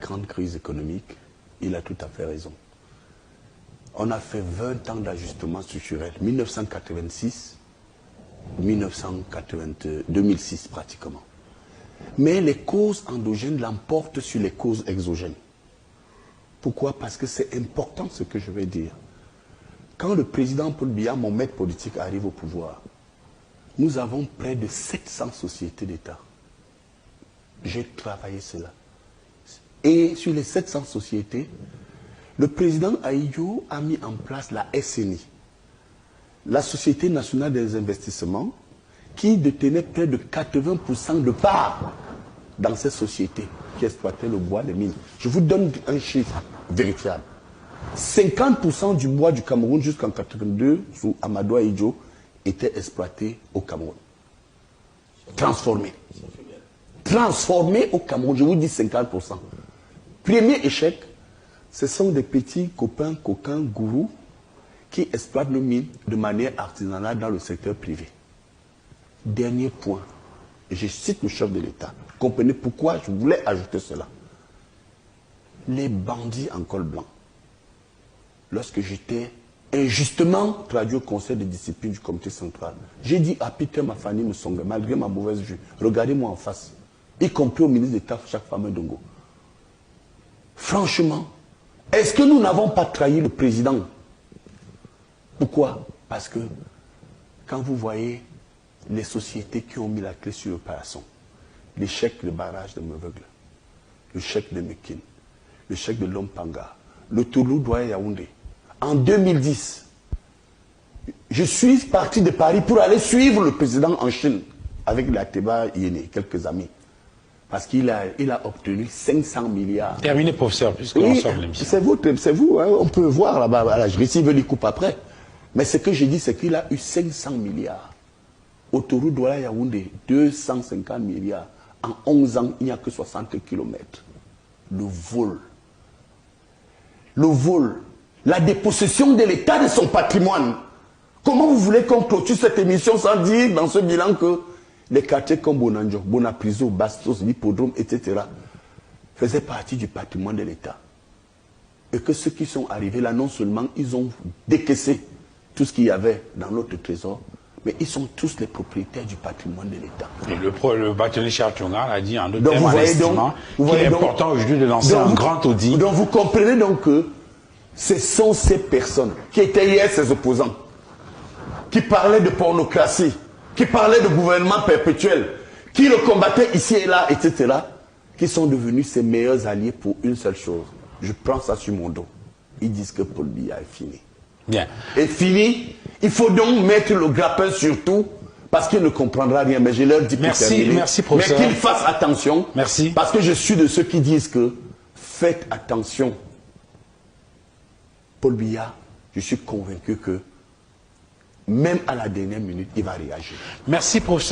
grande crise économique, il a tout à fait raison. On a fait 20 ans d'ajustement structurel, 1986, 2006 pratiquement. Mais les causes endogènes l'emportent sur les causes exogènes. Pourquoi? Parce que c'est important ce que je vais dire. Quand le président Paul Biya, mon maître politique, arrive au pouvoir, nous avons près de 700 sociétés d'État. J'ai travaillé cela. Et sur les 700 sociétés, le président Ahidjo a mis en place la SNI, la Société nationale des investissements, qui détenait près de 80% de parts dans ces sociétés qui exploitaient le bois, les mines. Je vous donne un chiffre vérifiable. 50% du bois du Cameroun jusqu'en 1982, sous Amadou Ahidjo, était exploité au Cameroun. Transformé. Transformé au Cameroun, je vous dis 50%. Premier échec, ce sont des petits copains, coquins, gourous qui exploitent nos mines de manière artisanale dans le secteur privé. Dernier point, et je cite le chef de l'État. Comprenez pourquoi je voulais ajouter cela. Les bandits en col blanc, lorsque j'étais injustement traduit au conseil de discipline du comité central, j'ai dit à Peter Mafani Moussonga, malgré ma mauvaise vue, regardez-moi en face, y compris au ministre d'État Chaque Fameux Dongo. Franchement, est-ce que nous n'avons pas trahi le président? Pourquoi? Parce que quand vous voyez les sociétés qui ont mis la clé sur le paillasson, les chèques de barrage de Meuveugle, le chèque de Mekin, le chèque de Lompanga, le Toulou Douai Yaoundé. En 2010, je suis parti de Paris pour aller suivre le président en Chine avec la Teba Yéné, quelques amis. Parce qu'il a obtenu 500 milliards. Terminé, professeur, puisqu'on sort de l'émission. C'est vous, hein, on peut voir là-bas, voilà, je récite les coupes après. Mais ce que j'ai dit, c'est qu'il a eu 500 milliards. Autoroute Douala Yaoundé, 250 milliards. En 11 ans, il n'y a que 60 km. Le vol. Le vol. La dépossession de l'État de son patrimoine. Comment vous voulez qu'on clôture cette émission sans dire dans ce bilan que les quartiers comme Bonanjo, Bonapriso, Bastos, l'hippodrome, etc. faisaient partie du patrimoine de l'État. Et que ceux qui sont arrivés là, non seulement ils ont décaissé tout ce qu'il y avait dans notre trésor, mais ils sont tous les propriétaires du patrimoine de l'État. Et le bâtonnier Charles Tchonga a dit en d'autres termes qu'il est important aujourd'hui de lancer un grand audit. Donc vous comprenez donc que ce sont ces personnes qui étaient hier ces opposants, qui parlaient de pornocratie, qui parlaient de gouvernement perpétuel, qui le combattaient ici et là, etc., qui sont devenus ses meilleurs alliés pour une seule chose. Je prends ça sur mon dos. Ils disent que Paul Biya est fini. Bien. Est fini. Il faut donc mettre le grappin sur tout, parce qu'il ne comprendra rien. Mais je leur dis pour terminer. Merci, professeur. Mais qu'il fasse attention. Merci. Parce que je suis de ceux qui disent que faites attention. Paul Biya, je suis convaincu que même à la dernière minute, il va réagir. Merci, professeur.